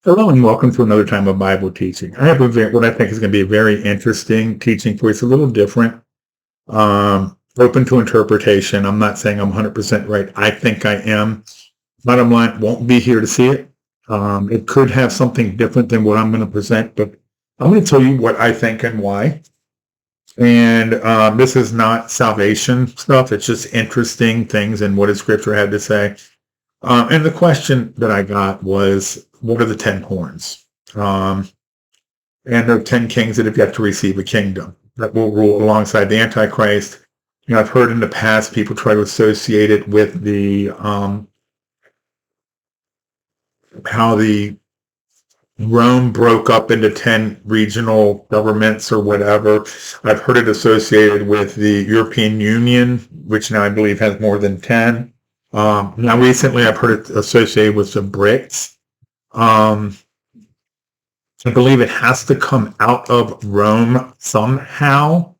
Hello and welcome to another time of Bible teaching. I have what I think is going to be a very interesting teaching for you. It's a little different, open to interpretation. I'm not saying I'm 100% right. I think I am. Bottom line, won't be here to see it. It could have something different than what I'm going to present, but I'm going to tell you what I think and why. And this is not salvation stuff. It's just interesting things and what does Scripture have to say. And the question that I got was, what are the 10 horns? And there are 10 kings that have yet to receive a kingdom that will rule alongside the Antichrist. I've heard in the past people try to associate it with the how the Rome broke up into 10 regional governments or whatever. I've heard it associated with the European Union, which now I believe has more than 10. Now recently I've heard it associated with the BRICS. I believe it has to come out of Rome somehow.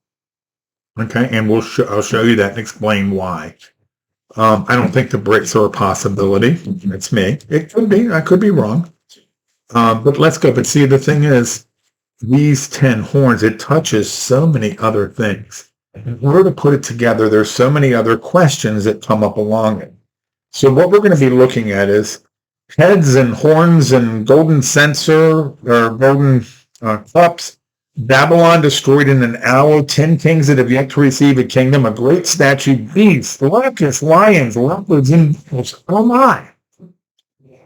Okay, and I'll show you that and explain why. I don't think the BRICS are a possibility. It's me. It could be. I could be wrong. But let's go. But see, the thing is, these 10 horns, it touches so many other things. In order to put it together, there's so many other questions that come up along it. So what we're going to be looking at is heads and horns and golden censer or golden cups. Babylon destroyed in an hour. 10 kings that have yet to receive a kingdom. A great statue, beasts, locusts, lions, leopards, and oh my!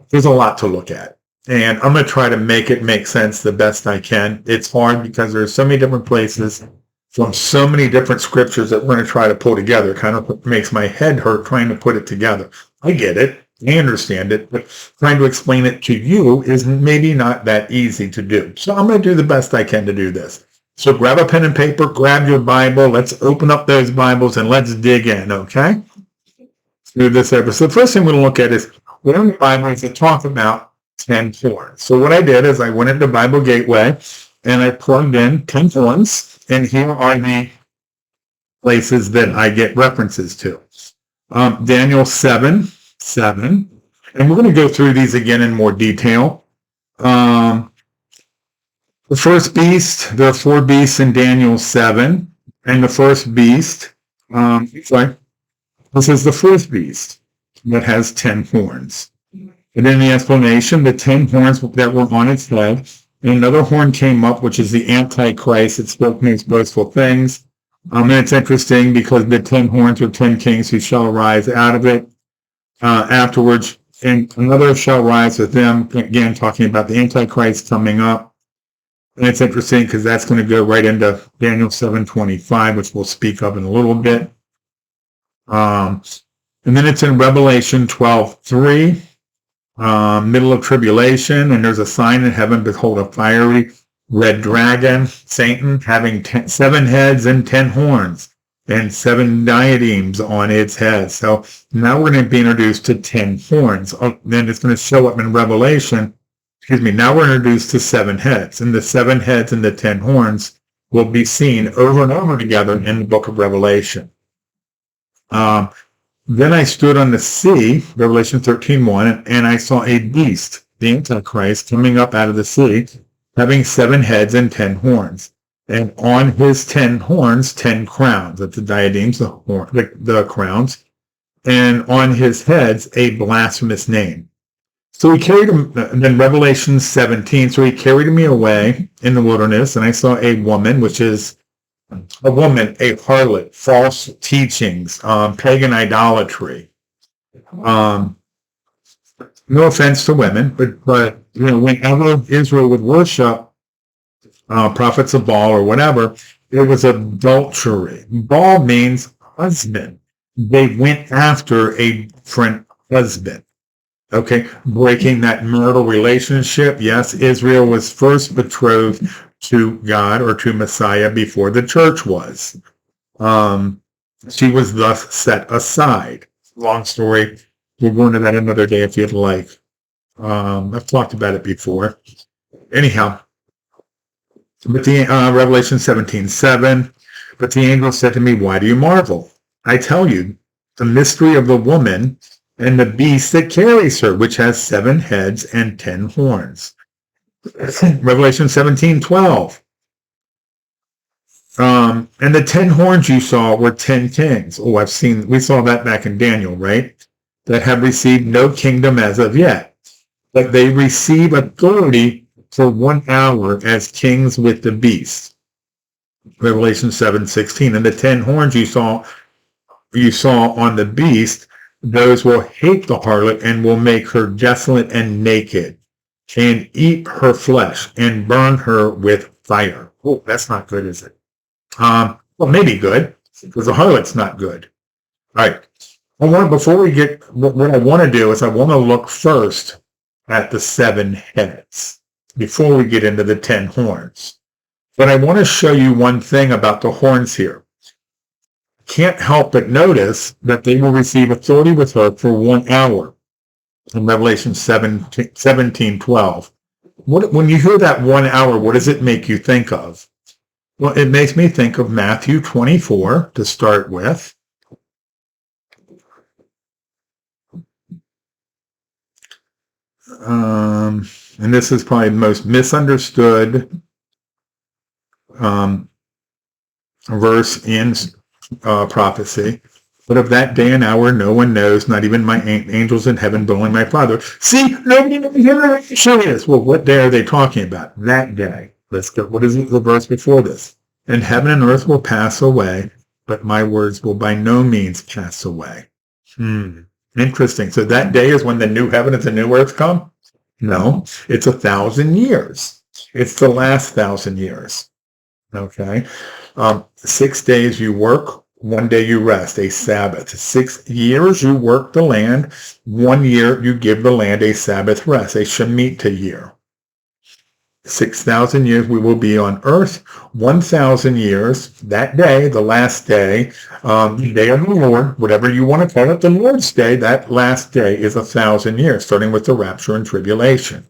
There's a lot to look at, and I'm going to try to make it make sense the best I can. It's hard because there's so many different places from so many different scriptures that we're going to try to pull together. It kind of makes my head hurt trying to put it together. I get it. I understand it, but trying to explain it to you is maybe not that easy to do. So I'm going to do the best I can to do this. So grab a pen and paper, grab your Bible. Let's open up those Bibles and let's dig in, okay? Through this episode. The first thing we're going to look at is what in the Bible is it talk about 10 horns. So what I did is I went into Bible Gateway and I plugged in 10 horns, and here are the places that I get references to. Daniel 7, and we're going to go through these again in more detail. The first beast, there are 4 beasts in Daniel 7, and the first beast, this is the first beast that has 10 horns. And in the explanation, the 10 horns that were on its head, and another horn came up, which is the antichrist. It spoke these boastful things. And it's interesting because the 10 horns are 10 kings who shall arise out of it. Afterwards, and another shall rise with them, again talking about the Antichrist coming up. And it's interesting because that's going to go right into Daniel 7:25, which we'll speak of in a little bit. And then it's in Revelation 12:3, middle of tribulation, and there's a sign in heaven, behold, a fiery red dragon, Satan, having 7 heads and 10 horns. And 7 diadems on its head. So now we're going to be introduced to 10 horns. Then it's going to show up in Revelation. Now we're introduced to 7 heads. And the 7 heads and the 10 horns will be seen over and over together in the book of Revelation. Then I stood on the sea, Revelation 13:1, and I saw a beast, the Antichrist, coming up out of the sea, having 7 heads and 10 horns. And on his 10 horns, 10 crowns. That's the diadems, the crowns. And on his heads, a blasphemous name. So he carried him, then Revelation 17, so he carried me away in the wilderness, and I saw a woman, which is a woman, a harlot, false teachings, pagan idolatry. No offense to women, but whenever Israel would worship prophets of Baal or whatever, it was adultery. Baal means husband. They went after a different husband. Okay, breaking that marital relationship. Yes, Israel was first betrothed to God or to Messiah before the church was. She was thus set aside. Long story. We'll go into that another day if you'd like. I've talked about it before. Anyhow, but the Revelation 17:7, but the angel said to me, why do you marvel? I tell you, the mystery of the woman and the beast that carries her, which has 7 heads and 10 horns. Revelation 17:12. And the 10 horns you saw were 10 kings. Oh, we saw that back in Daniel, right? That have received no kingdom as of yet. But they receive authority for 1 hour as kings with the beast. Revelation 7:16. And the 10 horns you saw on the beast, those will hate the harlot and will make her desolate and naked, and eat her flesh and burn her with fire. Oh, that's not good, is it? Well, maybe good, because the harlot's not good. All right. Before we get, what I want to do is I want to look first at the 7 heads before we get into the 10 horns. But I want to show you one thing about the horns here. Can't help but notice that they will receive authority with her for 1 hour in Revelation 17:12. When you hear that 1 hour, what does it make you think of? Well, it makes me think of Matthew 24 to start with. And this is probably the most misunderstood verse in prophecy. But of that day and hour, no one knows, not even my angels in heaven, but only my Father. See, nobody knows here. Show me this. Well, what day are they talking about? That day. Let's go. What is the verse before this? And heaven and earth will pass away, but my words will by no means pass away. Interesting. So that day is when the new heaven and the new earth come? No, it's 1,000 years. It's the last 1,000 years. Okay. 6 days you work, 1 day you rest, a Sabbath. 6 years you work the land, 1 year you give the land a Sabbath rest, a Shemitah year. 6,000 years we will be on earth. 1,000 years, that day, the last day, the day of the Lord, whatever you want to call it, the Lord's day, that last day is 1,000 years, starting with the rapture and tribulation.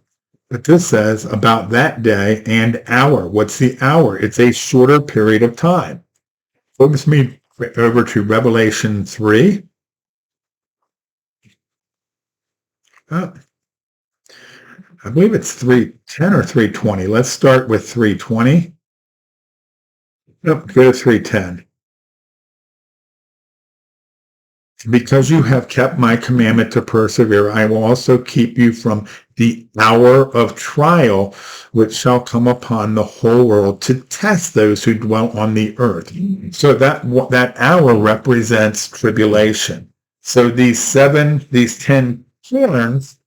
But this says about that day and hour. What's the hour? It's a shorter period of time. Focus me over to Revelation 3. I believe it's 3:10 or 3:20. Let's start with 3:20. Nope, go to 3:10. Because you have kept my commandment to persevere, I will also keep you from the hour of trial, which shall come upon the whole world to test those who dwell on the earth. So that hour represents tribulation. So these 10 horns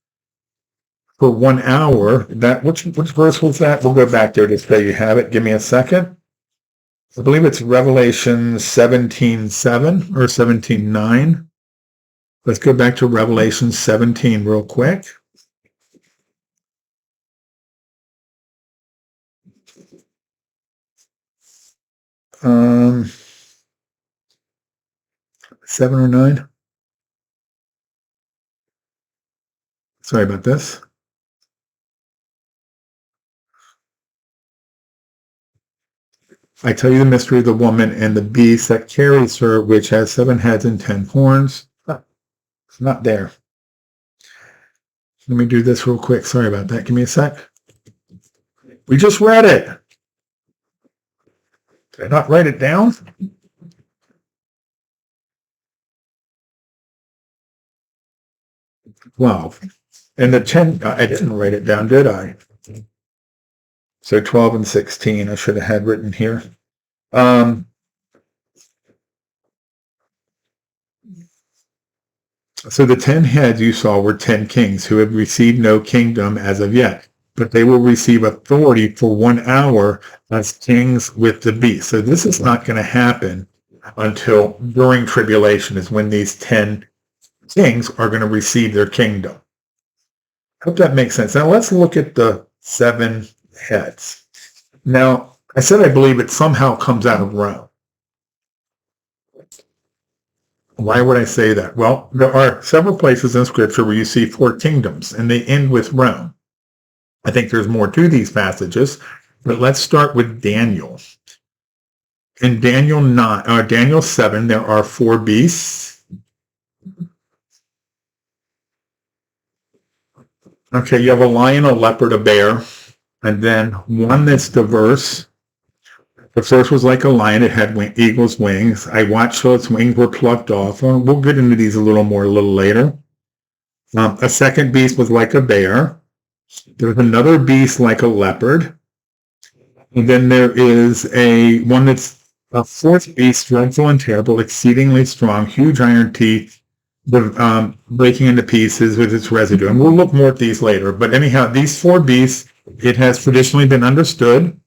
for 1 hour, which verse was that? We'll go back there to say you have it. Give me a second. I believe it's Revelation 17:7 or 17:9. Let's go back to Revelation 17 real quick. Um, 7 or 9. Sorry about this. I tell you the mystery of the woman and the beast that carries her, which has 7 heads and 10 horns. It's not there. Let me do this real quick. Sorry about that. Give me a sec. We just read it. Did I not write it down? Wow. And the 10, I didn't write it down, did I? So 12 and 16, I should have had written here. So the 10 heads you saw were 10 kings who have received no kingdom as of yet, but they will receive authority for 1 hour as kings with the beast. So this is not going to happen until during tribulation is when these 10 kings are going to receive their kingdom. Hope that makes sense. Now let's look at the 7 heads. Now, I said I believe it somehow comes out of Rome. Why would I say that? Well, there are several places in Scripture where you see 4 kingdoms, and they end with Rome. I think there's more to these passages, but let's start with Daniel. In Daniel 7, there are 4 beasts. Okay, you have a lion, a leopard, a bear, and then one that's diverse. The first was like a lion. It had eagle's wings. I watched till its wings were plucked off. We'll get into these a little later. A second beast was like a bear. There was another beast like a leopard. And then there is one that's a fourth beast, dreadful and terrible, exceedingly strong, huge iron teeth, breaking into pieces with its residue. And we'll look more at these later. But anyhow, these four beasts, it has traditionally been understood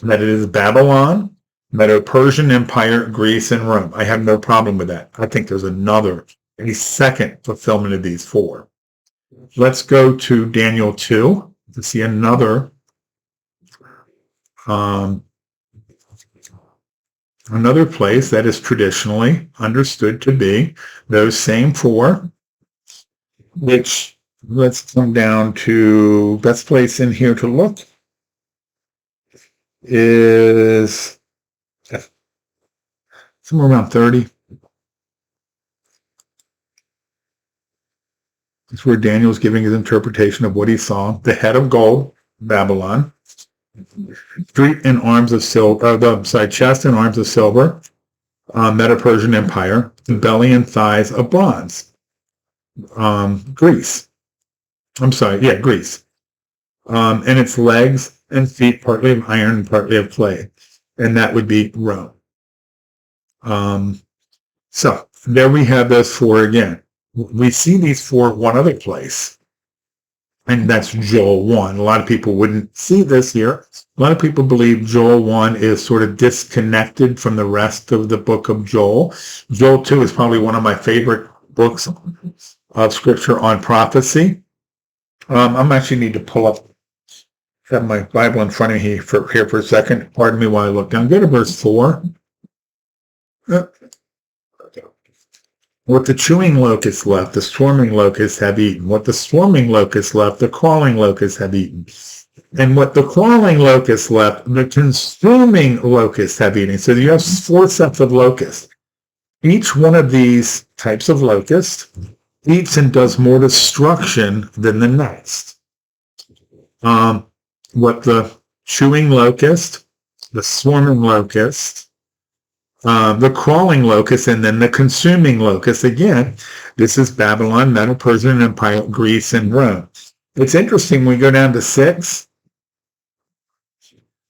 that it is Babylon, Medo-Persian Empire, Greece, and Rome. I have no problem with that. I think there's a second fulfillment of these four. Let's go to Daniel 2 to see another place that is traditionally understood to be those same four, which let's come down to best place in here to look is somewhere around 30. It's where Daniel's giving his interpretation of what he saw. The head of gold, Babylon. Feet and arms of silver, chest and arms of silver, Medo-Persian Empire. Belly and thighs of bronze, Greece. Greece. And its legs and feet partly of iron and partly of clay. And that would be Rome. So there we have those four again. We see these four one other place, and that's Joel 1. A lot of people wouldn't see this here. A lot of people believe Joel 1 is sort of disconnected from the rest of the book of Joel. Joel 2 is probably one of my favorite books of scripture on prophecy. I'm actually need to pull up, have my Bible in front of me here for a second. Pardon me while I look down. Go to verse 4. What the chewing locusts left, the swarming locusts have eaten. What the swarming locusts left, the crawling locusts have eaten. And what the crawling locusts left, the consuming locusts have eaten. So you have four sets of locusts. Each one of these types of locusts eats and does more destruction than the next. What the chewing locust, the swarming locust, the crawling locust, and then the consuming locust. Again, this is Babylon, Medo-Persian Empire, Greece, and Rome. It's interesting when we go down to 6.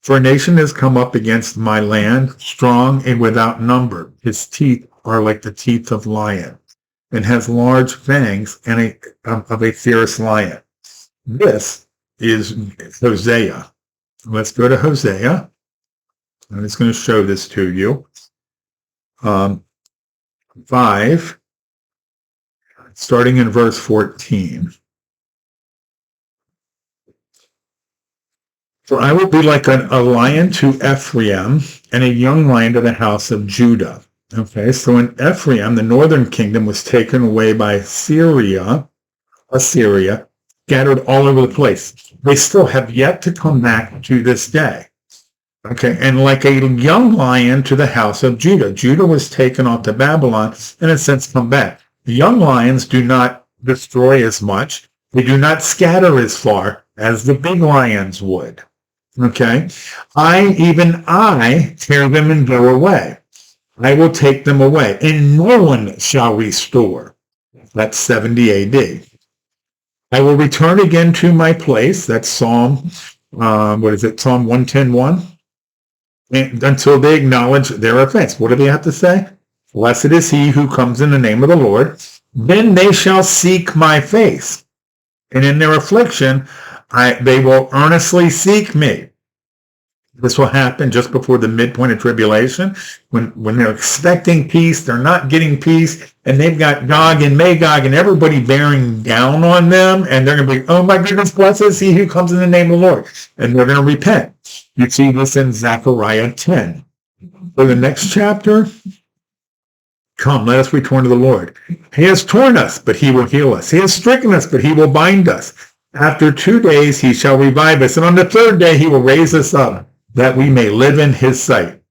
For a nation has come up against my land, strong and without number. His teeth are like the teeth of lion, and has large fangs and of a fierce lion. This is Hosea. Let's go to Hosea. I'm just going to show this to you. 5, starting in verse 14. For I will be like a lion to Ephraim, and a young lion to the house of Judah. Okay, so in Ephraim, the northern kingdom was taken away by Assyria, scattered all over the place. They still have yet to come back to this day. Okay, and like a young lion to the house of Judah. Judah was taken off to Babylon and has since come back. The young lions do not destroy as much. They do not scatter as far as the big lions would. Okay, even I tear them and go away. I will take them away, and no one shall restore. That's 70 AD. I will return again to my place. That's Psalm 110:1. Until they acknowledge their offense. What do they have to say? Blessed is he who comes in the name of the Lord. Then they shall seek my face. And in their affliction, they will earnestly seek me. This will happen just before the midpoint of tribulation. When they're expecting peace, they're not getting peace, and they've got Gog and Magog and everybody bearing down on them, and they're going to be, oh my goodness, blessed is he who comes in the name of the Lord. And they're going to repent. You see this in Zechariah 10. For the next chapter, come, let us return to the Lord. He has torn us, but he will heal us. He has stricken us, but he will bind us. After 2 days, he shall revive us. And on the 3rd day, he will raise us up, that we may live in his sight.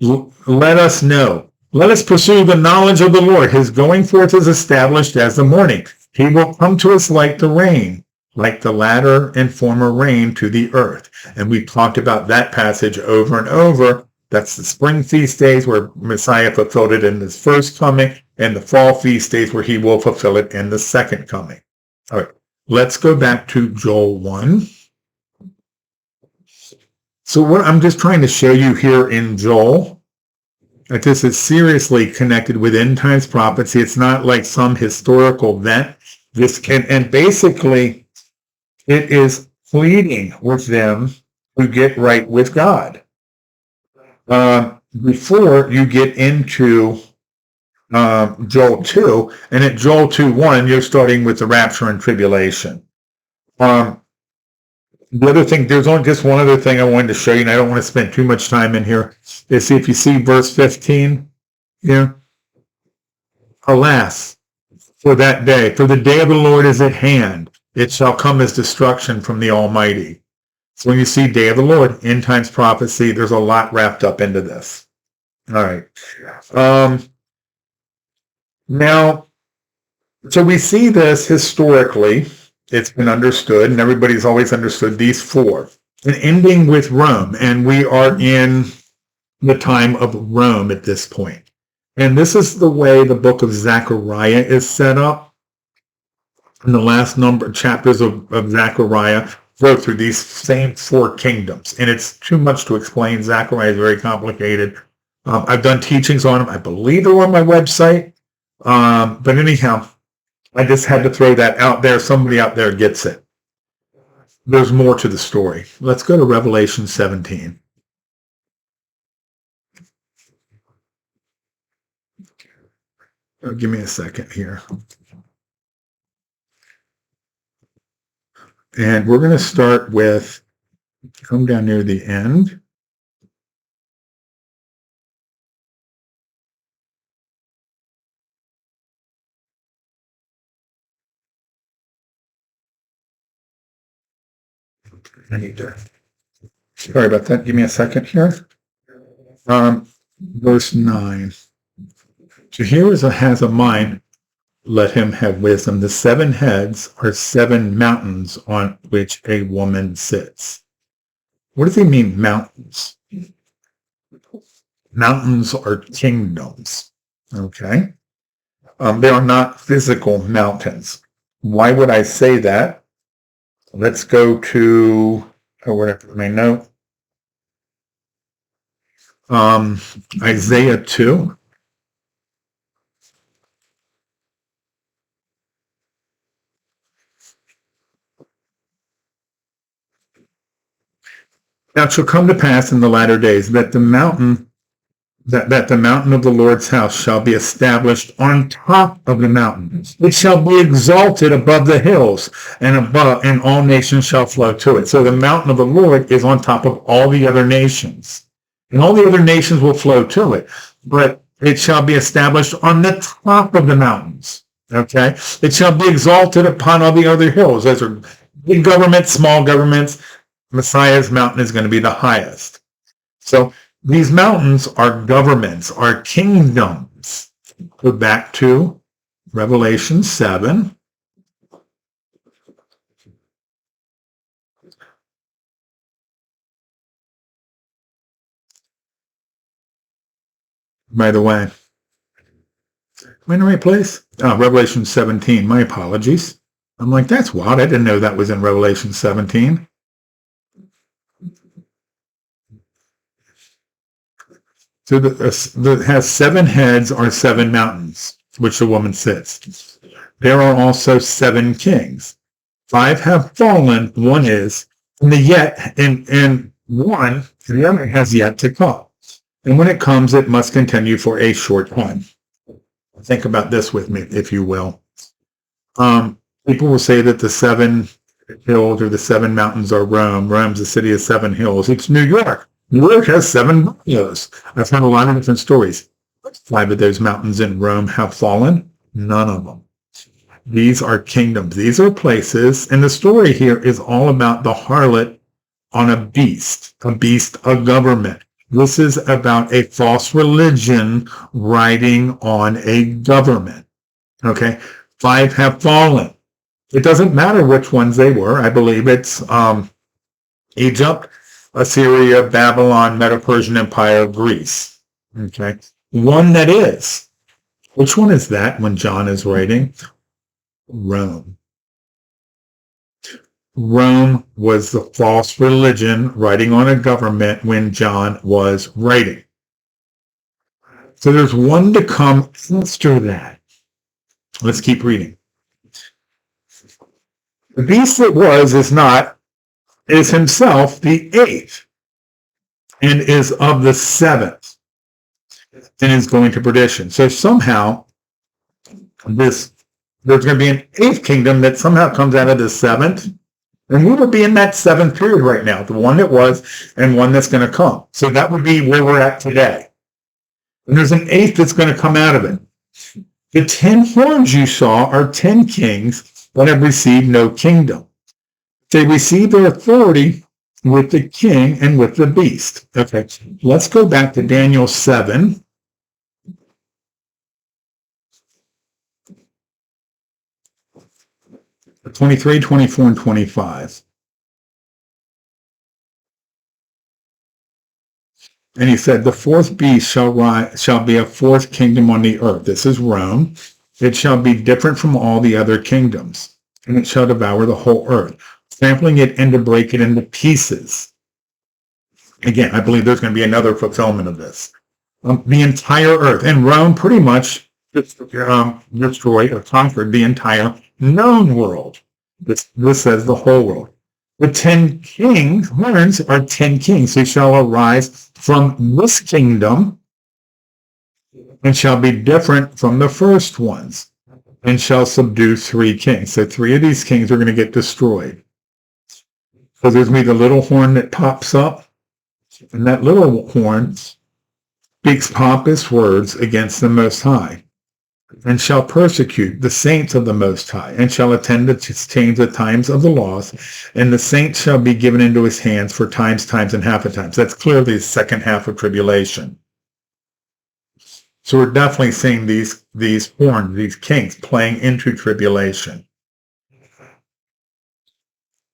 Let us know. Let us pursue the knowledge of the Lord. His going forth is established as the morning. He will come to us like the rain, like the latter and former rain to the earth. And we talked about that passage over and over. That's the spring feast days where Messiah fulfilled it in his first coming, and the fall feast days where he will fulfill it in the second coming. All right, let's go back to Joel 1. So what I'm just trying to show you here in Joel, that this is seriously connected with end times prophecy. It's not like some historical event. And basically, it is pleading with them to get right with God. Before you get into Joel 2, and at Joel 2:1, you're starting with the rapture and tribulation. The other thing, there's only just one other thing I wanted to show you, and I don't want to spend too much time in here, is if you see verse 15, alas, for that day, for the day of the Lord is at hand. It shall come as destruction from the Almighty. So when you see day of the Lord, end times prophecy, there's a lot wrapped up into this. All right. Now, so we see this historically. It's been understood, and everybody's always understood these four. And ending with Rome, and we are in the time of Rome at this point. And this is the way the book of Zechariah is set up. In the last number of chapters of Zechariah go through these same four kingdoms. And it's too much to explain. Zechariah is very complicated. I've done teachings on them. I believe they're on my website. But anyhow, I just had to throw that out there. Somebody out there gets it. There's more to the story. Let's go to Revelation 17. Give me a second here. And we're going to start with, come down near the end. Sorry about that. Give me a second here. Verse 9. So here has a mind, let him have wisdom. The 7 heads are 7 mountains on which a woman sits. What does he mean, mountains? Mountains are kingdoms. Okay? They are not physical mountains. Why would I say that? Let's go to, whatever my note. Isaiah 2. Now it shall come to pass in the latter days that the mountain of the Lord's house shall be established on top of the mountains. It shall be exalted above the hills, and all nations shall flow to it. So the mountain of the Lord is on top of all the other nations. And all the other nations will flow to it. But it shall be established on the top of the mountains. Okay? It shall be exalted upon all the other hills. Those are big governments, small governments. Messiah's mountain is going to be the highest. So these mountains are governments, are kingdoms. Go back to Revelation 7. By the way, am I in the right place? Revelation 17. My apologies. I'm like, that's wild. I didn't know that was in Revelation 17. So that has 7 heads are 7 mountains, which the woman sits. There are also 7 kings. 5 have fallen. 1 is, and the other has yet to come. And when it comes, it must continue for a short time. Think about this with me, if you will. People will say that the 7 hills or the 7 mountains are Rome. Rome's a city of 7 hills. It's New York. New York has 7 mountains. I've heard a lot of different stories. 5 of those mountains in Rome have fallen. None of them. These are kingdoms. These are places. And the story here is all about the harlot on a beast, a government. This is about a false religion riding on a government. Okay? 5 have fallen. It doesn't matter which ones they were. I believe it's Egypt, Assyria, Babylon, Medo-Persian Empire, Greece. Okay. One that is. Which one is that when John is writing? Rome. Rome was the false religion writing on a government when John was writing. So there's one to come after that. Let's keep reading. The beast that was is not, is himself the eighth, and is of the seventh, and is going to perdition. So somehow there's going to be an eighth kingdom that somehow comes out of the seventh. And we would be in that seventh period right now, the one that was and one that's going to come. So that would be where we're at today. And there's an eighth that's going to come out of it. The 10 horns you saw are 10 kings that have received no kingdom. They receive their authority with the king and with the beast. Okay, let's go back to Daniel 7. The 23, 24, and 25. And he said, the fourth beast shall be a fourth kingdom on the earth. This is Rome. It shall be different from all the other kingdoms, and it shall devour the whole earth, trampling it and to break it into pieces. Again, I believe there's going to be another fulfillment of this. The entire earth. And Rome pretty much destroyed or conquered the entire known world. This says the whole world. The 10 kings, horns are 10 kings who shall arise from this kingdom and shall be different from the first ones and shall subdue 3 kings. So 3 of these kings are going to get destroyed. So there's going to be the little horn that pops up, and that little horn speaks pompous words against the Most High, and shall persecute the saints of the Most High, and shall attend to change the times of the laws, and the saints shall be given into his hands for times, and half a times. That's clearly the second half of tribulation. So we're definitely seeing these horns, these kings, playing into tribulation.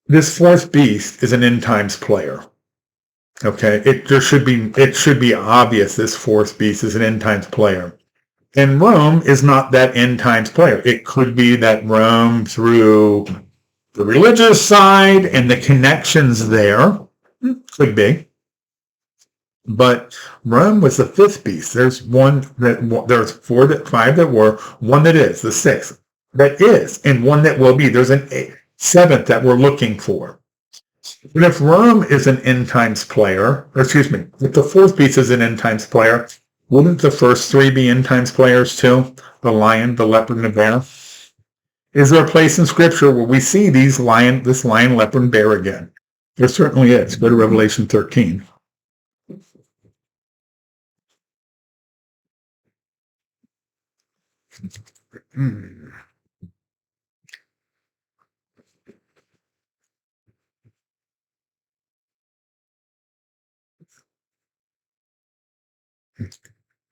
This fourth beast is an end times player. Okay, it should be obvious this fourth beast is an end times player. And Rome is not that end times player. It could be that Rome, through the religious side and the connections there, could be. But Rome was the fifth beast. There's 5 that were, one that is, the sixth that is, and one that will be. There's a seventh that we're looking for. And if Rome is an end times player, if the fourth beast is an end times player, wouldn't the first 3 be end times players too? The lion, the leopard, and the bear? Is there a place in Scripture where we see this lion, leopard, and bear again? There certainly is. Go to Revelation 13.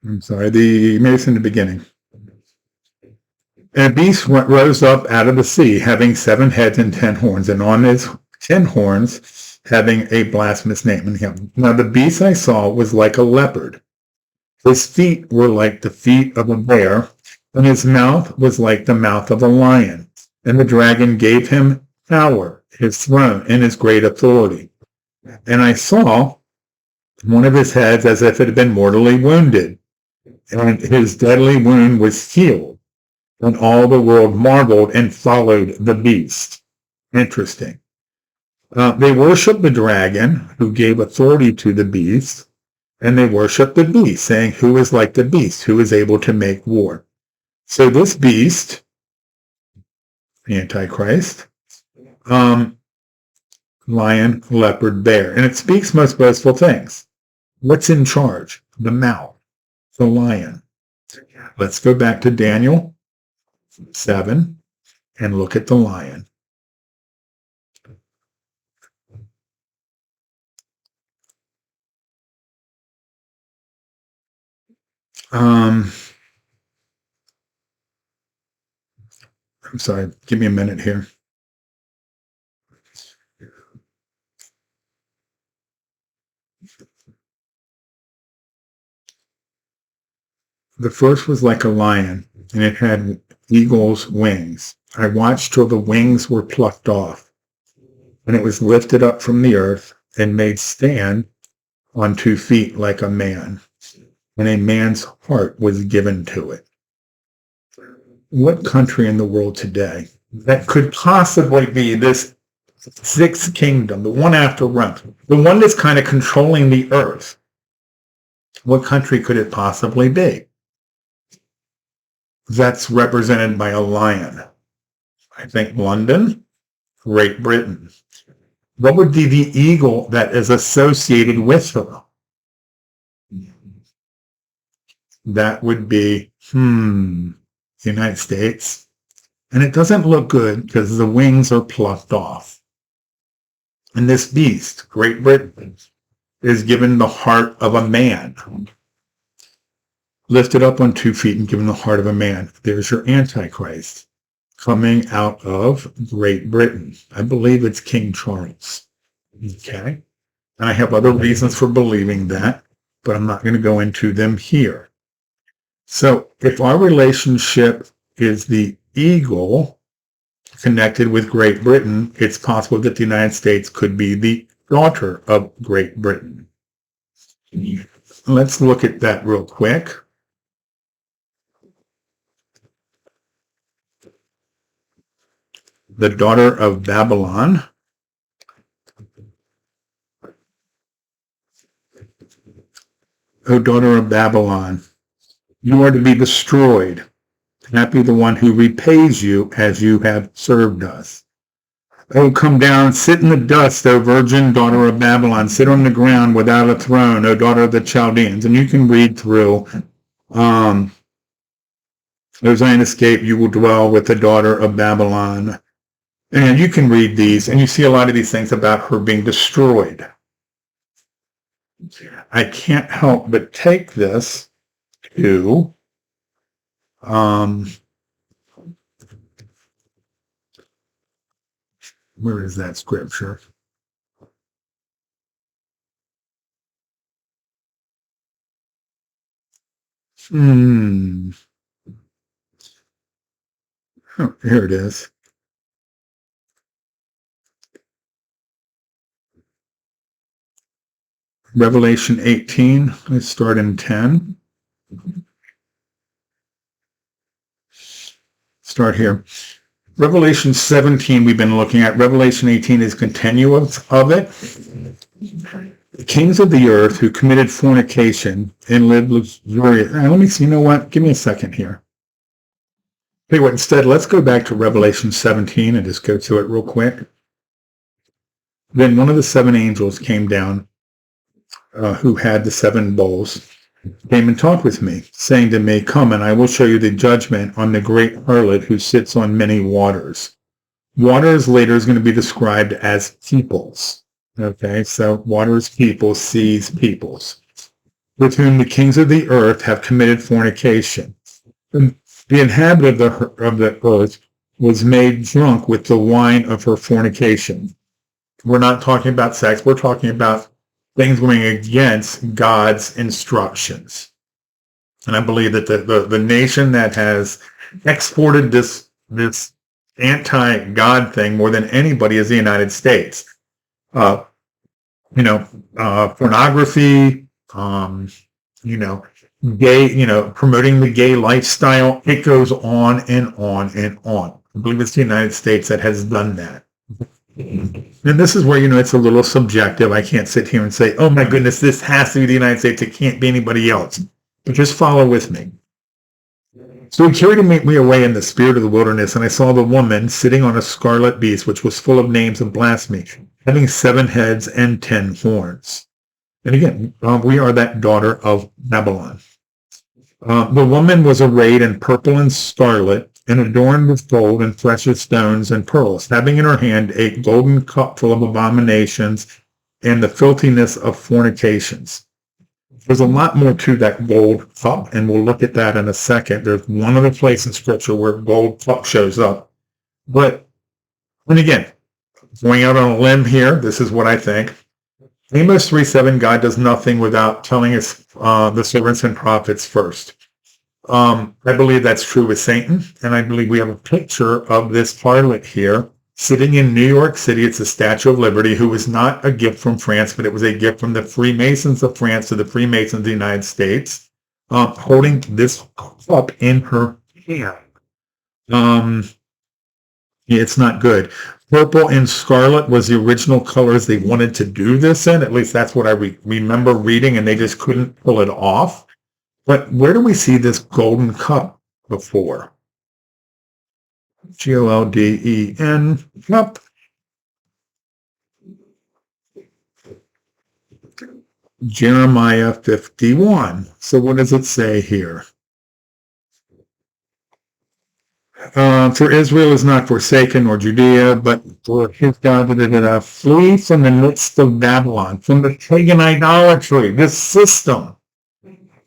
I'm sorry, maybe it's in the beginning. And a beast rose up out of the sea, having 7 heads and 10 horns, and on his 10 horns having a blasphemous name in him. Now the beast I saw was like a leopard. His feet were like the feet of a bear, and his mouth was like the mouth of a lion. And the dragon gave him power, his throne, and his great authority. And I saw one of his heads as if it had been mortally wounded, and his deadly wound was healed. And all the world marveled and followed the beast. Interesting. They worshiped the dragon, who gave authority to the beast, and they worshiped the beast, saying, who is like the beast, who is able to make war? So this beast, Antichrist, lion, leopard, bear, and it speaks most boastful things. What's in charge? The mouth, the lion. Let's go back to Daniel 7 and look at the lion. I'm sorry, give me a minute here. The first was like a lion, and it had eagle's wings. I watched till the wings were plucked off, and it was lifted up from the earth and made stand on 2 feet like a man, and a man's heart was given to it. What country in the world today that could possibly be this 6th kingdom, the one after Rome, the one that's kind of controlling the earth? What country could it possibly be? That's represented by a lion. I think London, Great Britain. What would be the eagle that is associated with her? That would be, the United States. And it doesn't look good because the wings are plucked off. And this beast, Great Britain, is given the heart of a man. Lifted up on 2 feet and given the heart of a man. There's your antichrist coming out of Great Britain. I believe it's King Charles. Okay? And I have other reasons for believing that, but I'm not going to go into them here. So if our relationship is the eagle connected with Great Britain, it's possible that the United States could be the daughter of Great Britain. Let's look at that real quick. The daughter of Babylon. O daughter of Babylon, you are to be destroyed. Happy the one who repays you as you have served us. O come down, sit in the dust, O virgin daughter of Babylon. Sit on the ground without a throne, O daughter of the Chaldeans. And you can read through, O Zion escape, you will dwell with the daughter of Babylon. And you can read these, and you see a lot of these things about her being destroyed. I can't help but take this to where is that scripture? Oh, here it is. Revelation 18, let's start in 10. Start here. Revelation 17 we've been looking at. Revelation 18 is continuous of it. The kings of the earth who committed fornication and lived luxurious. Let me see, you know what? Give me a second here. Tell you what, instead, let's go back to Revelation 17 and just go to it real quick. Then one of the 7 angels came down, who had the 7 bowls, came and talked with me, saying to me, come and I will show you the judgment on the great harlot who sits on many waters. Waters later is going to be described as peoples. Okay, so waters, people, seas, peoples, with whom the kings of the earth have committed fornication. And the inhabitant of the earth was made drunk with the wine of her fornication. We're not talking about sex, we're talking about things going against God's instructions. And I believe that the nation that has exported this anti-God thing more than anybody is the United States. Pornography, gay, promoting the gay lifestyle. It goes on and on and on. I believe it's the United States that has done that. And this is where, it's a little subjective. I can't sit here and say, oh my goodness, this has to be the United States. It can't be anybody else. But just follow with me. So he carried me away in the spirit of the wilderness, and I saw the woman sitting on a scarlet beast, which was full of names of blasphemy, having 7 heads and 10 horns. And again, we are that daughter of Babylon. The woman was arrayed in purple and scarlet, and adorned with gold and precious stones and pearls, having in her hand a golden cup full of abominations and the filthiness of fornications. There's a lot more to that gold cup, and we'll look at that in a second. There's one other place in Scripture where gold cup shows up, But, and again, going out on a limb here, this is what I think. Amos 3:7, God does nothing without telling his the servants and prophets first. I believe that's true with Satan, and I believe we have a picture of this harlot here sitting in New York City. It's the Statue of Liberty, who was not a gift from France, but it was a gift from the Freemasons of France to the Freemasons of the United States, holding this cup in her hand. It's not good. Purple and scarlet was the original colors they wanted to do this in. At least that's what I remember reading, and they just couldn't pull it off. But where do we see this golden cup before? Golden cup. Jeremiah 51. So what does it say here? For Israel is not forsaken, or Judea, but for his God, flee from the midst of Babylon, from the pagan idolatry, this system,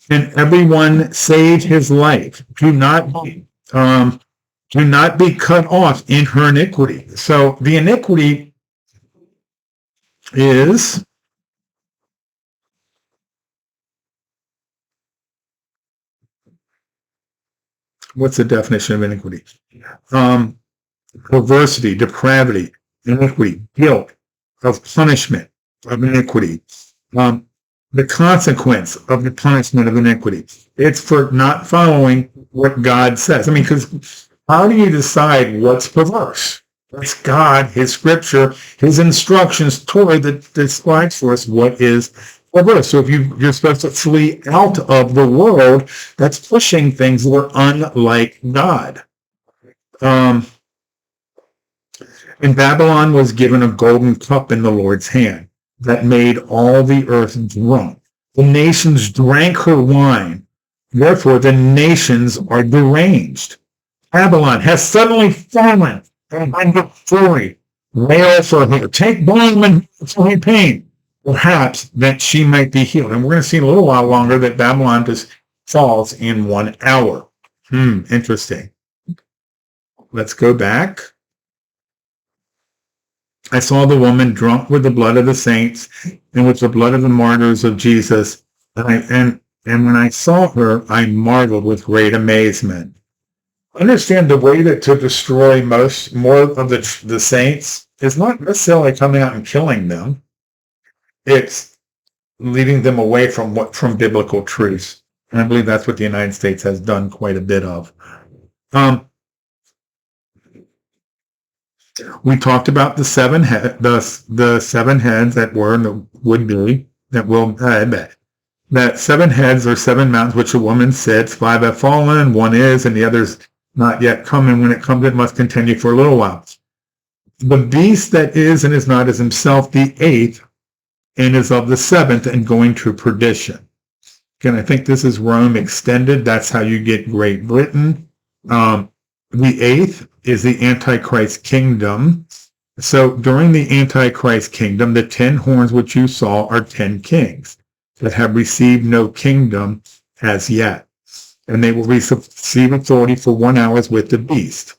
and everyone save his life. Do not be cut off in her iniquity. So the iniquity is what's the definition of iniquity? Perversity, depravity, iniquity, guilt, of punishment, of iniquity. The consequence of the punishment of iniquity. It's for not following what God says. I mean, because how do you decide what's perverse? It's God, his scripture, his instructions, Torah, that describes for us what is perverse. So if you're supposed to flee out of the world, that's pushing things that are unlike God. And Babylon was given a golden cup in the Lord's hand that made all the earth drunk. The nations drank her wine. Therefore, the nations are deranged. Babylon has suddenly fallen and under fury. Wail for her. Take balm and for her pain. Perhaps that she might be healed. And we're going to see in a little while longer that Babylon just falls in 1 hour. Interesting. Let's go back. I saw the woman drunk with the blood of the saints and with the blood of the martyrs of Jesus. And when I saw her, I marveled with great amazement. Understand the way that to destroy more of the saints is not necessarily coming out and killing them. It's leading them away from biblical truths. And I believe that's what the United States has done quite a bit of. We talked about the seven heads that were and would be that will that 7 heads are 7 mountains which a woman sits. 5 have fallen, 1 is, and the other's not yet come. And when it comes, it must continue for a little while. The beast that is and is not is himself the 8th, and is of the 7th, and going to perdition. Again, I think this is Rome extended. That's how you get Great Britain. The 8th is the Antichrist kingdom. So during the Antichrist kingdom, the 10 horns which you saw are 10 kings that have received no kingdom as yet. And they will receive authority for 1 hour with the beast.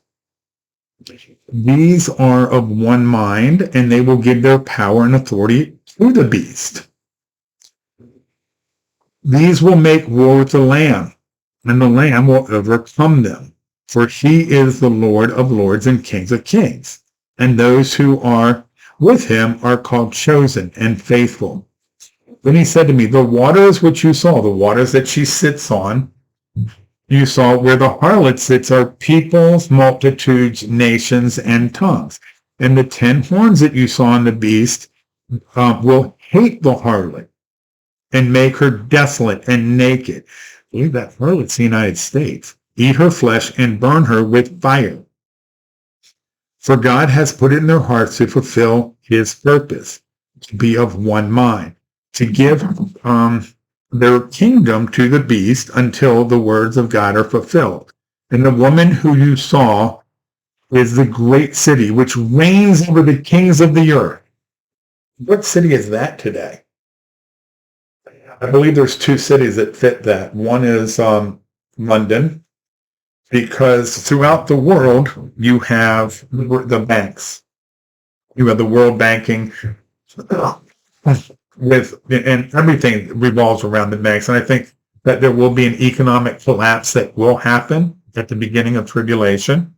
These are of one mind, and they will give their power and authority to the beast. These will make war with the Lamb, and the Lamb will overcome them. For he is the Lord of lords and Kings of kings. And those who are with him are called chosen and faithful. Then he said to me, the waters which you saw, the waters that she sits on, you saw where the harlot sits are peoples, multitudes, nations, and tongues. And the 10 horns that you saw in the beast will hate the harlot and make her desolate and naked. I believe that harlot's the United States. Eat her flesh and burn her with fire. For God has put it in their hearts to fulfill his purpose, to be of one mind, to give their kingdom to the beast until the words of God are fulfilled. And the woman who you saw is the great city which reigns over the kings of the earth. What city is that today? I believe there's 2 cities that fit that. One is London, because throughout the world, you have the banks. You have the world banking and everything revolves around the banks. And I think that there will be an economic collapse that will happen at the beginning of tribulation.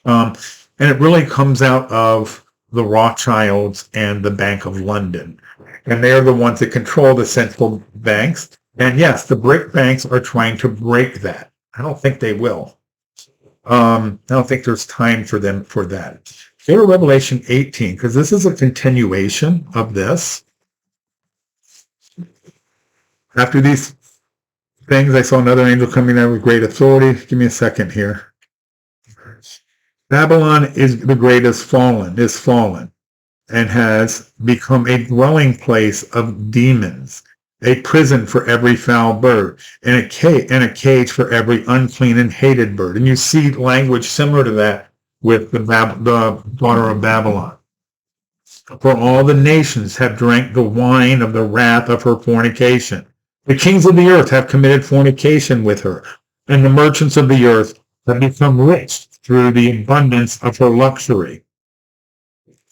And it really comes out of the Rothschilds and the Bank of London. And they're the ones that control the central banks. And yes, the BRIC banks are trying to break that. I don't think they will. I don't think there's time for them for that. Go to Revelation 18, because this is a continuation of this. After these things, I saw another angel coming out with great authority. Give me a second here. Babylon is the greatest is fallen, and has become a dwelling place of demons, a prison for every foul bird, and a cage for every unclean and hated bird. And you see language similar to that with the daughter of Babylon. For all the nations have drank the wine of the wrath of her fornication. The kings of the earth have committed fornication with her, and the merchants of the earth have become rich through the abundance of her luxury.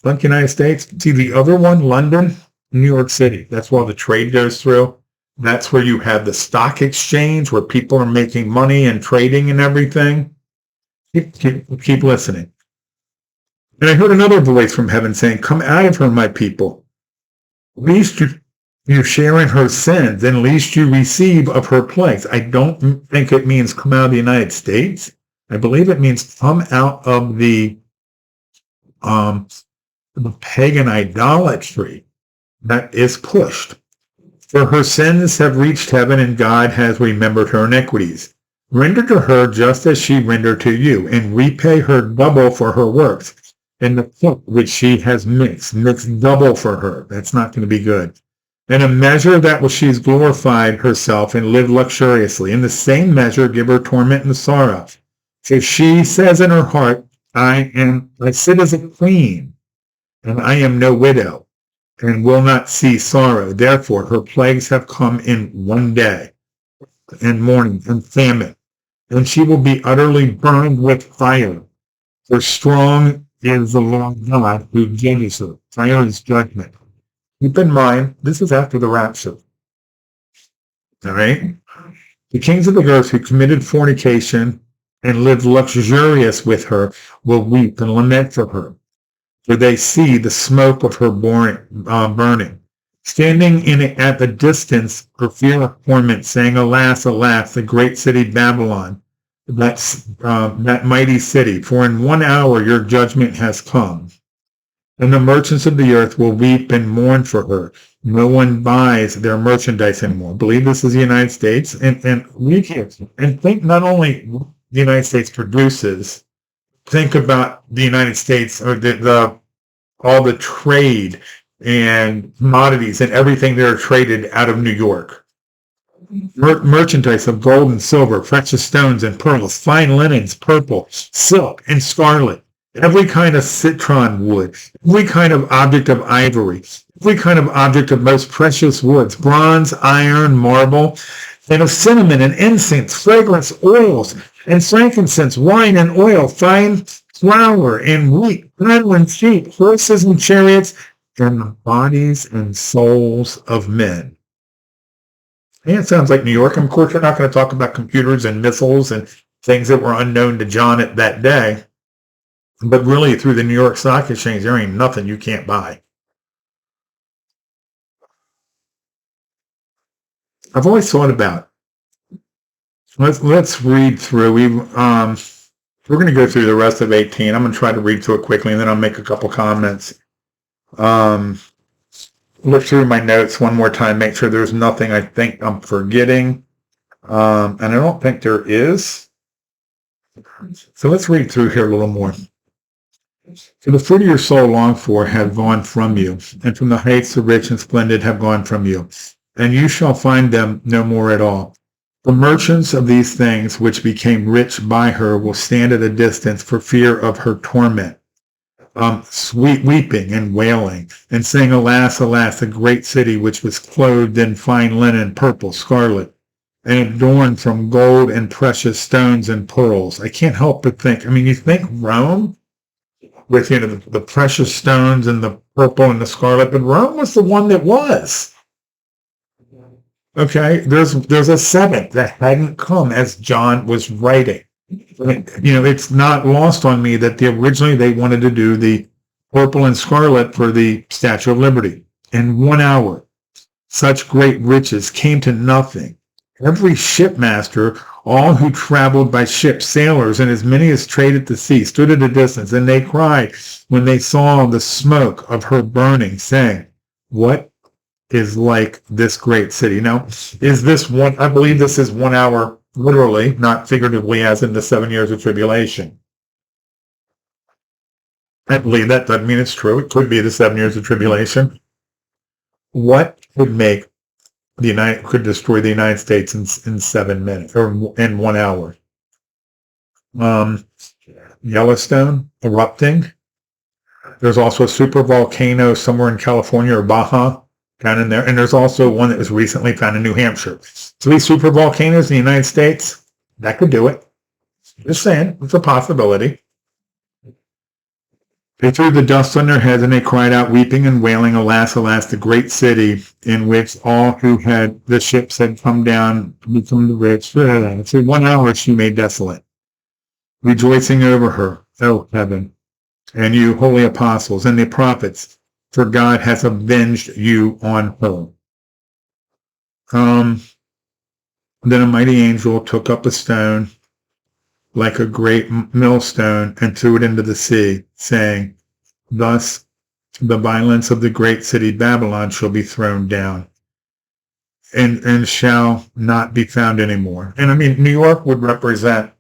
Like the United States, see the other one, London, New York City. That's where all the trade goes through. That's where you have the stock exchange, where people are making money and trading and everything. Keep listening. And I heard another voice from heaven saying, "Come out of her, my people. Least you share in her sins, and least you receive of her plagues." I don't think it means come out of the United States. I believe it means come out of the pagan idolatry that is pushed. For her sins have reached heaven, and God has remembered her iniquities. Render to her just as she rendered to you, and repay her double for her works. And the cook which she has mix double for her. That's not going to be good. And a measure that which she's glorified herself and lived luxuriously. In the same measure give her torment and sorrow. So she says in her heart, I sit as a queen, and I am no widow, and will not see sorrow. Therefore her plagues have come in one day, and mourning and famine. And she will be utterly burned with fire. For strong is the Lord God who judges her. Fire is judgment. Keep in mind, this is after the rapture. All right? The kings of the earth who committed fornication and lived luxurious with her will weep and lament for her, for they see the smoke of her burning. Standing at the distance for fear of torment, saying, Alas, alas, the great city Babylon, that mighty city, for in 1 hour your judgment has come. And the merchants of the earth will weep and mourn for her. No one buys their merchandise anymore. I believe this is the United States. And read here. And think not only the United States produces, think about the United States or all the trade and commodities and everything that are traded out of New York. Merchandise of gold and silver, precious stones and pearls, fine linens, purple, silk, and scarlet, every kind of citron wood, every kind of object of ivory, every kind of object of most precious woods, bronze, iron, marble, and of cinnamon and incense, fragrance, oils, and frankincense, wine and oil, fine flour and wheat, cattle and sheep, horses and chariots, and the bodies and souls of men. And it sounds like New York. Of course, we're not going to talk about computers and missiles and things that were unknown to John at that day. But really, through the New York Stock Exchange, there ain't nothing you can't buy. I've always thought about, let's read through. We're going to go through the rest of 18. I'm going to try to read through it quickly, and then I'll make a couple comments. Look through my notes one more time, make sure there's nothing I think I'm forgetting. And I don't think there is. So let's read through here a little more. For the fruit of your soul longed for have gone from you, and from the heights the rich and splendid have gone from you, and you shall find them no more at all. The merchants of these things which became rich by her will stand at a distance for fear of her torment. Weeping and wailing, and saying, Alas, alas, the great city which was clothed in fine linen, purple, scarlet, and adorned from gold and precious stones and pearls. I can't help but think, I mean, you think Rome with, the precious stones and the purple and the scarlet, but Rome was the one that was. Okay, there's a seventh that hadn't come as John was writing. It's not lost on me that originally they wanted to do the purple and scarlet for the Statue of Liberty. In 1 hour, such great riches came to nothing. Every shipmaster, all who traveled by ship, sailors, and as many as traded the sea, stood at a distance, and they cried when they saw the smoke of her burning, saying, "What is like this great city?" Now, is this one? I believe this is 1 hour, literally, not figuratively, as in the 7 years of tribulation. I believe that doesn't mean it's true. It could be the 7 years of tribulation. What could destroy the United States in 7 minutes or in 1 hour? Yellowstone erupting. There's also a super volcano somewhere in California or Baja down in there, and there's also one that was recently found in New Hampshire. 3 super volcanoes in the United States. That could do it. Just saying, it's a possibility. They threw the dust on their heads and they cried out, weeping and wailing, "Alas, alas, the great city in which all who had the ships had come down to become the rich." So 1 hour she made desolate, rejoicing over her, O heaven, and you holy apostles and the prophets, for God has avenged you on her. Then a mighty angel took up a stone like a great millstone and threw it into the sea, saying, "Thus the violence of the great city Babylon shall be thrown down and shall not be found anymore." And I mean, New York would represent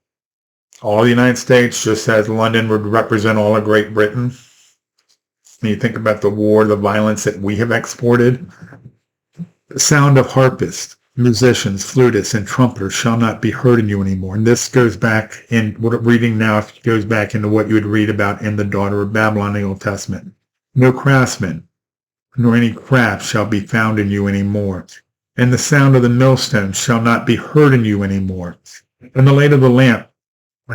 all the United States, just as London would represent all of Great Britain. When you think about the war, the violence that we have exported, the sound of harpists, musicians, flutists, and trumpeters shall not be heard in you anymore. And this goes back in what I'm reading now, goes back into what you would read about in the Daughter of Babylon in the Old Testament. No craftsman, nor any craft shall be found in you anymore. And the sound of the millstone shall not be heard in you anymore. And the light of the lamp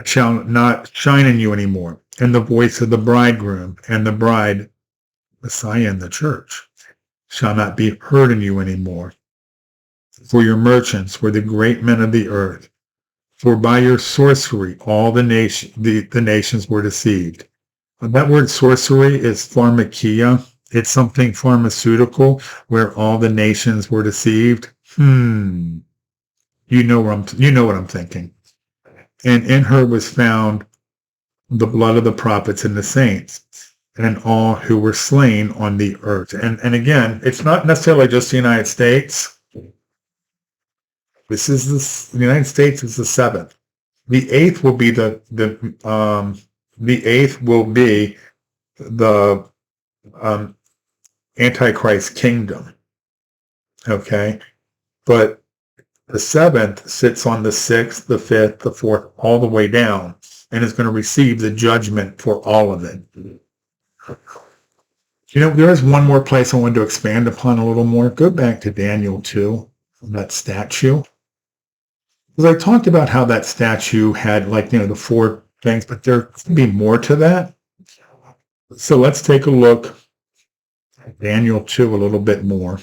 shall not shine in you anymore. And the voice of the bridegroom and the bride, Messiah and the church, shall not be heard in you anymore. For your merchants were the great men of the earth. For by your sorcery all the nations were deceived. That word sorcery is pharmakia. It's something pharmaceutical where all the nations were deceived. You know what I'm thinking. And in her was found the blood of the prophets and the saints, and all who were slain on the earth. And again, it's not necessarily just the United States. The United States is the 7th. The 8th will be the 8th will be the antichrist kingdom. Okay, but the 7th sits on the 6th, the 5th, the 4th, all the way down, and is going to receive the judgment for all of it. There is one more place I wanted to expand upon a little more. Go back to Daniel 2, that statue. Because I talked about how that statue had, the 4 things, but there could be more to that. So let's take a look at Daniel 2 a little bit more.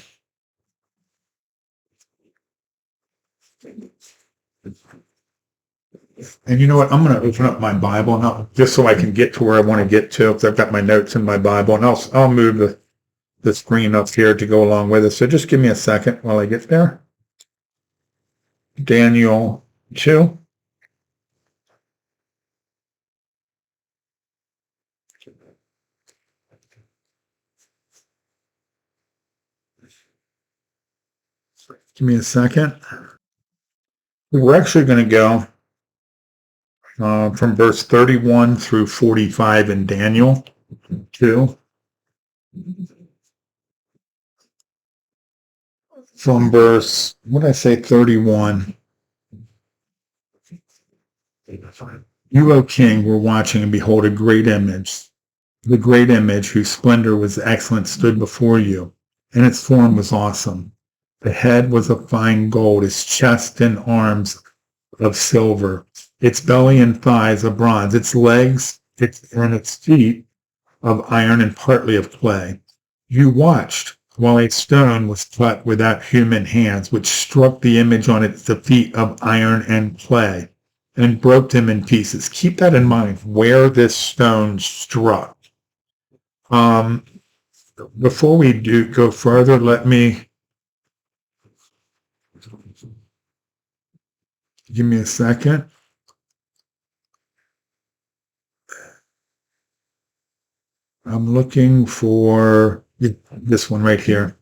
And you know what? I'm going to open up my Bible now, just so I can get to where I want to get to, because I've got my notes in my Bible, and I'll move the screen up here to go along with it. So just give me a second while I get there. Daniel 2. Give me a second. We're actually going to go from verse 31 through 45 in Daniel 2. From verse, 31. You, O king, were watching, and behold, a great image. The great image, whose splendor was excellent, stood before you, and its form was awesome. The head was of fine gold, its chest and arms of silver, its belly and thighs of bronze, its legs and its feet of iron and partly of clay. You watched while a stone was cut without human hands, which struck the image on the feet of iron and clay and broke them in pieces. Keep that in mind, where this stone struck. Before we go further, let me give me a second. I'm looking for this one right here.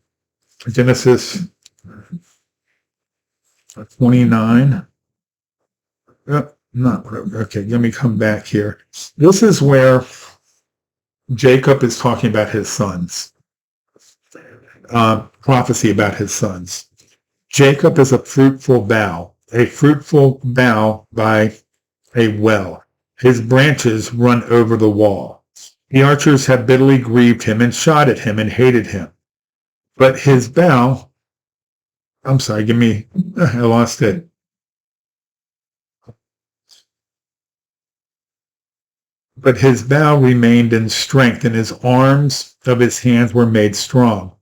Genesis 29. Okay, let me come back here. This is where Jacob is talking about his sons. Prophecy about his sons. Jacob is a fruitful bough by a well. His branches run over the wall. The archers have bitterly grieved him and shot at him and hated him. But his bough, I lost it. But his bough remained in strength, and his arms of his hands were made strong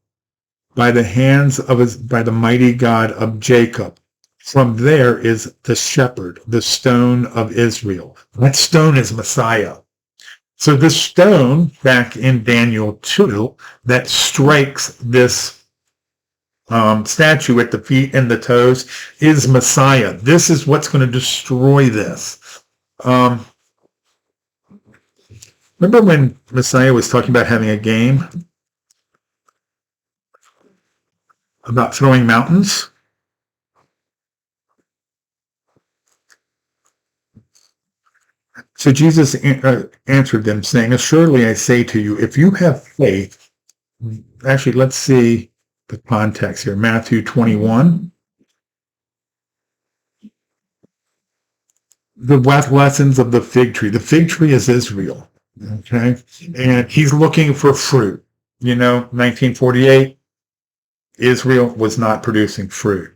by the mighty God of Jacob. From there is the shepherd, the stone of Israel. That stone is Messiah. So the stone back in Daniel 2 that strikes this statue at the feet and the toes is Messiah. This is what's going to destroy this. Remember when Messiah was talking about having a game about throwing mountains? So Jesus answered them, saying, "Assuredly I say to you, if you have faith," actually, let's see the context here. Matthew 21. The lessons of the fig tree. The fig tree is Israel. Okay. And he's looking for fruit. 1948, Israel was not producing fruit.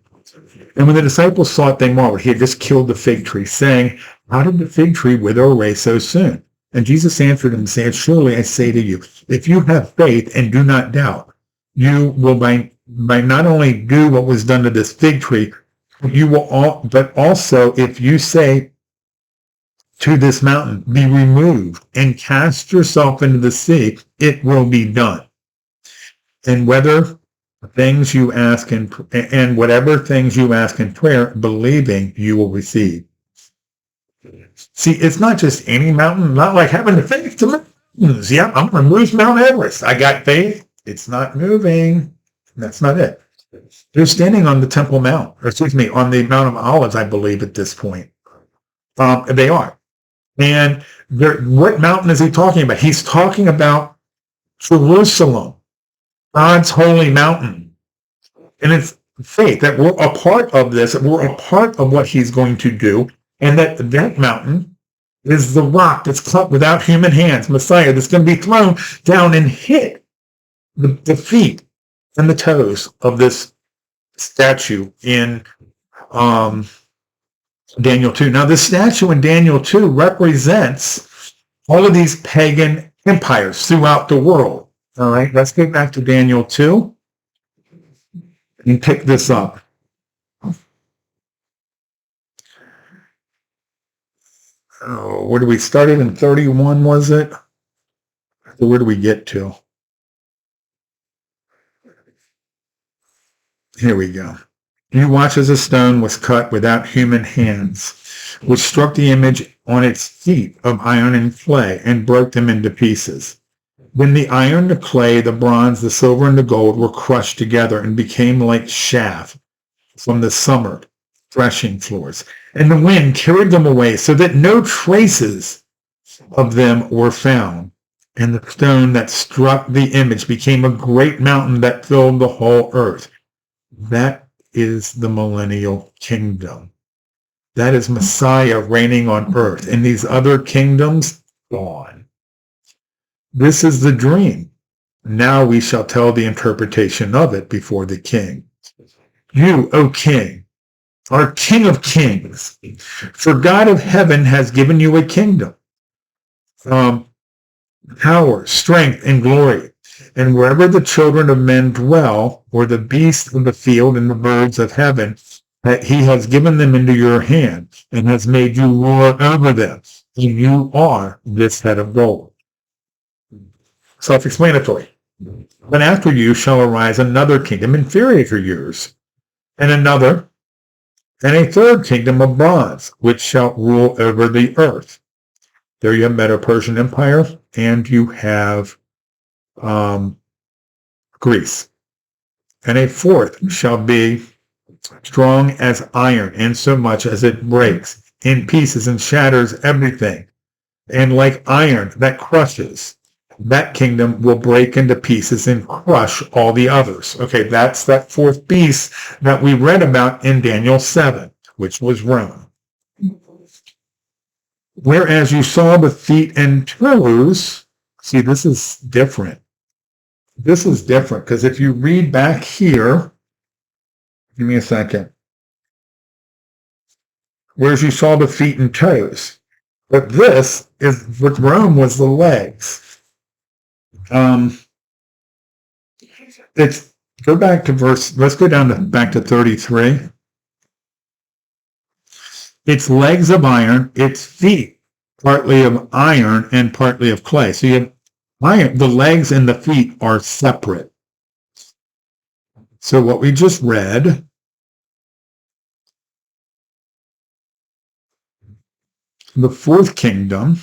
And when the disciples saw it, they marveled. He had just killed the fig tree, saying, "How did the fig tree wither away so soon?" And Jesus answered them, saying, "Surely I say to you, if you have faith and do not doubt, you will by not only do what was done to this fig tree, but also if you say to this mountain, be removed and cast yourself into the sea, it will be done. And whatever things you ask in prayer, believing, you will receive." See, it's not just any mountain, not like having the faith to mountains. Yeah, I'm going to move Mount Everest. I got faith. It's not moving. That's not it. They're standing on the Temple Mount, on the Mount of Olives, I believe, at this point. They are. And what mountain is he talking about? He's talking about Jerusalem, God's holy mountain. And it's faith that we're a part of this, that we're a part of what he's going to do, and that mountain is the rock that's cut without human hands, Messiah, that's going to be thrown down and hit the feet and the toes of this statue in Daniel 2. Now, this statue in Daniel 2 represents all of these pagan empires throughout the world. All right, let's get back to Daniel 2 and pick this up. Where do we start it in 31, was it? So where do we get to? Here we go. You watch as a stone was cut without human hands, which struck the image on its feet of iron and clay and broke them into pieces. Then the iron, the clay, the bronze, the silver, and the gold were crushed together and became like chaff from the summer threshing floors. And the wind carried them away so that no traces of them were found. And the stone that struck the image became a great mountain that filled the whole earth. That is the millennial kingdom. That is Messiah reigning on earth. And these other kingdoms, gone. This is the dream. Now we shall tell the interpretation of it before the king. You, O king, are King of kings. For God of heaven has given you a kingdom, power, strength, and glory. And wherever the children of men dwell, or the beasts of the field and the birds of heaven, that he has given them into your hand, and has made you ruler over them. And you are this head of gold. Self-explanatory. But after you shall arise another kingdom inferior to yours, and another, and a third kingdom of bronze, which shall rule over the earth. There you have Medo-Persian Empire, and you have Greece. And a fourth shall be strong as iron, insomuch as it breaks in pieces and shatters everything. And like iron that crushes, that kingdom will break into pieces and crush all the others. Okay, that's that fourth beast that we read about in Daniel 7, which was Rome. Whereas you saw the feet and toes, see, this is different. This is different, because if you read back here, give me a second. Whereas you saw the feet and toes. But this is, with Rome, was the legs. It's, go back to verse, let's go down to back to 33. It's legs of iron, it's feet, partly of iron and partly of clay. So you have iron, the legs and the feet are separate. So what we just read, the fourth kingdom,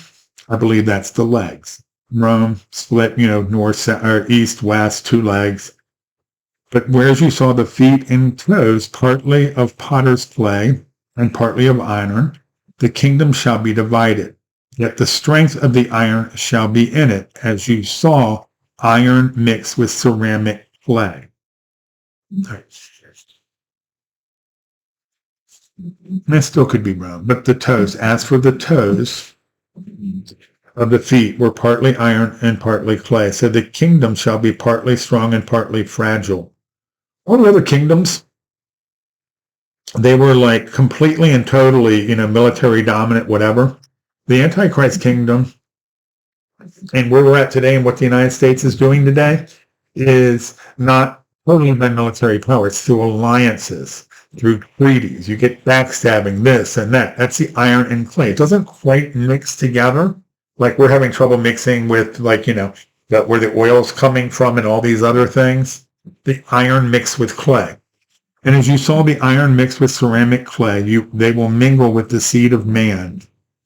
I believe that's the legs. Rome split, north, south, or east, west, two legs. But whereas you saw the feet and toes, partly of potter's clay and partly of iron, the kingdom shall be divided. Yet the strength of the iron shall be in it, as you saw iron mixed with ceramic clay. That still could be wrong, but the toes, as for the toes of the feet, were partly iron and partly clay. So the kingdom shall be partly strong and partly fragile. All the other kingdoms, they were like completely and totally, military dominant, whatever. The Antichrist kingdom, and where we're at today and what the United States is doing today, is not totally by military power. It's through alliances, through treaties. You get backstabbing, this and that. That's the iron and clay. It doesn't quite mix together. Like we're having trouble mixing with, where the oil's coming from and all these other things. The iron mixed with clay. And as you saw the iron mixed with ceramic clay, they will mingle with the seed of man,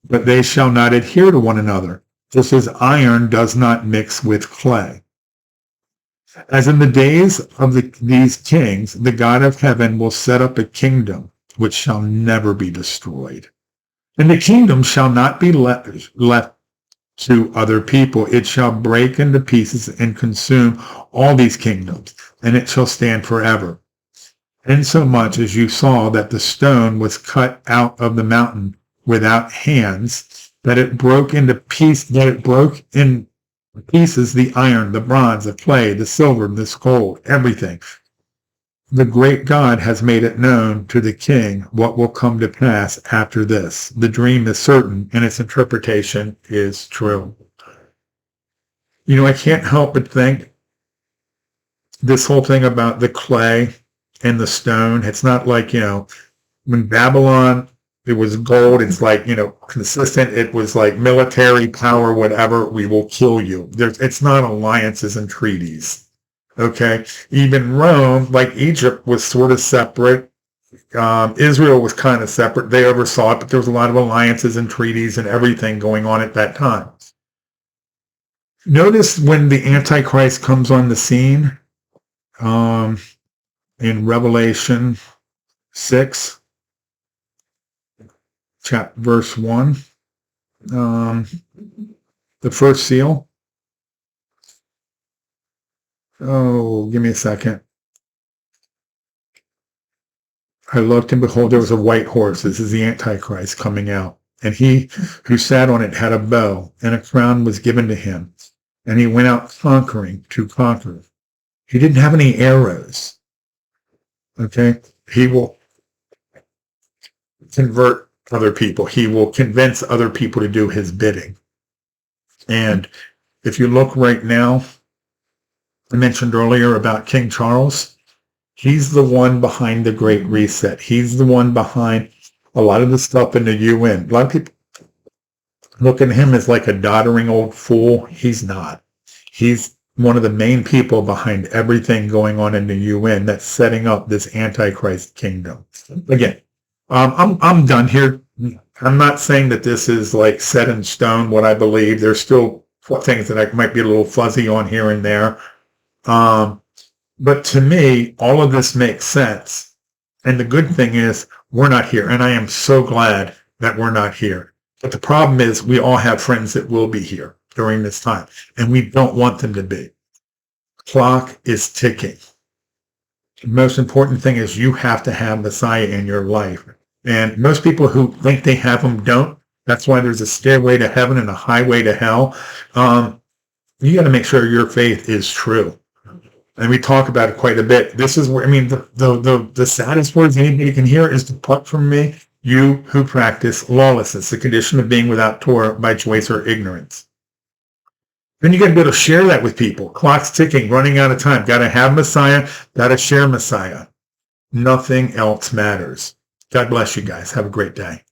but they shall not adhere to one another, just as iron does not mix with clay. As in the days of these kings, the God of heaven will set up a kingdom which shall never be destroyed. And the kingdom shall not be left to other people. It shall break into pieces and consume all these kingdoms, and it shall stand forever. Insomuch as you saw that the stone was cut out of the mountain without hands, that it broke in pieces the iron, the bronze, the clay, the silver, the gold, everything. The great God has made it known to the king what will come to pass after this. The dream is certain, and its interpretation is true. I can't help but think this whole thing about the clay and the stone, it's not like, when Babylon, it was gold, it's like, consistent, it was like military power, whatever, we will kill you. It's not alliances and treaties. Okay? Even Rome, like Egypt, was sort of separate. Israel was kind of separate. They oversaw it, but there was a lot of alliances and treaties and everything going on at that time. Notice when the Antichrist comes on the scene, in Revelation 6, verse 1, the first seal. Oh, give me a second. I looked, and behold, there was a white horse. This is the Antichrist coming out. And he who sat on it had a bow, and a crown was given to him. And he went out conquering to conquer. He didn't have any arrows. Okay? He will convert other people. He will convince other people to do his bidding. And if you look right now, I mentioned earlier about King Charles. He's the one behind the Great Reset. He's the one behind a lot of the stuff in the UN. A lot of people look at him as like a doddering old fool. He's not. He's one of the main people behind everything going on in the UN that's setting up this antichrist kingdom. Again, I'm done here. I'm not saying that this is like set in stone what I believe. There's still things that I might be a little fuzzy on here and there. But to me, all of this makes sense. And the good thing is we're not here. And I am so glad that we're not here. But the problem is we all have friends that will be here during this time. And we don't want them to be. Clock is ticking. The most important thing is you have to have Messiah in your life. And most people who think they have him don't. That's why there's a stairway to heaven and a highway to hell. You got to make sure your faith is true. And we talk about it quite a bit. This is where, I mean, the saddest words anybody can hear is, "Depart from me, you who practice lawlessness," the condition of being without Torah by choice or ignorance. Then you got to be able to share that with people. Clock's ticking, running out of time. Got to have Messiah, got to share Messiah. Nothing else matters. God bless you guys. Have a great day.